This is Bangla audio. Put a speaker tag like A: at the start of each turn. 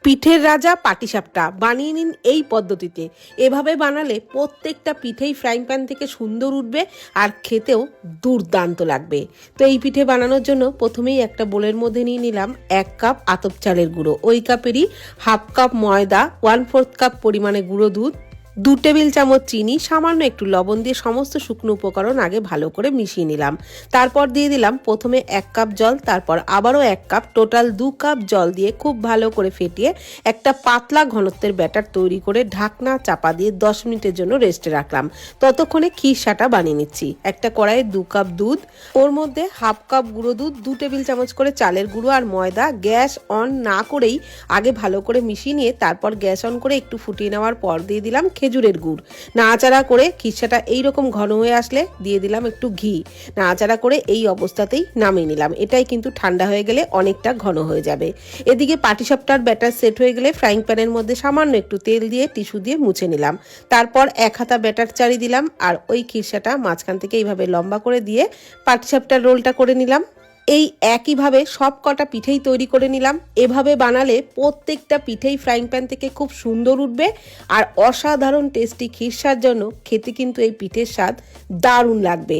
A: পিঠের রাজা পাটিসাপটা বানিয়ে নিন এই পদ্ধতিতে। এভাবে বানালে প্রত্যেকটা পিঠেই ফ্রাইং প্যান থেকে সুন্দর উঠবে আর খেতেও দুর্দান্ত লাগবে। তো এই পিঠে বানানোর জন্য প্রথমেই একটা বোলের মধ্যে নিয়ে নিলাম 1 কাপ আতপ চালের গুঁড়ো, ওই কাপেরই হাফ কাপ ময়দা, 1/4 কাপ পরিমাণে গুঁড়ো দুধ, 2 টেবিল চামচ চিনি, সামান্য একটু লবণ দিয়ে সমস্ত শুকনো উপকরণ আগে ভালো করে মিশিয়ে নিলাম। তারপর দিয়ে দিলাম প্রথমে 1 কাপ জল, তারপর আবারও 1 কাপ, টোটাল 2 কাপ জল দিয়ে খুব ভালো করে ফেটিয়ে একটা পাতলা ঘনত্বের ব্যাটার তৈরি করে ঢাকনা চাপা দিয়ে 10 মিনিটের জন্য রেস্টে রাখলাম। ততক্ষণে খিরসাটা বানিয়ে নিচ্ছি। একটা কড়াইয়ে 2 কাপ দুধ, ওর মধ্যে হাফ কাপ গুঁড়ো দুধ, 2 টেবিল চামচ করে চালের গুঁড়ো আর ময়দা গ্যাস অন না করেই আগে ভালো করে মিশিয়ে নিয়ে তারপর গ্যাস অন করে একটু ফুটিয়ে নেওয়ার পর দিয়ে দিলাম খেজুরের গুড়। নাড়াচাড়া করে খিরসাটা এইরকম ঘন হয়ে আসলে দিয়ে দিলাম একটু ঘি। নাড়াচাড়া করে এই অবস্থাতেই নামিয়ে নিলাম। এটাই কিন্তু ঠান্ডা হয়ে গেলে অনেকটা ঘন হয়ে যাবে। এদিকে পাটিসাপটার ব্যাটার সেট হয়ে গেলে ফ্রাইং প্যানের মধ্যে সামান্য একটু তেল দিয়ে টিস্যু দিয়ে মুছে নিলাম। তারপর 1 হাতা ব্যাটার চাড়িয়ে দিলাম আর ওই খিরসাটা মাঝখান থেকে এইভাবে লম্বা করে দিয়ে পাটিসাপটার রোলটা করে নিলাম। এই একইভাবে সব কটা পিঠেই তৈরি করে নিলাম। এভাবে বানালে প্রত্যেকটা পিঠেই ফ্রাইং প্যান থেকে খুব সুন্দর উঠবে আর অসাধারণ টেস্টি খিরসার জন্য খেতে কিন্তু এই পিঠের স্বাদ দারুণ লাগবে।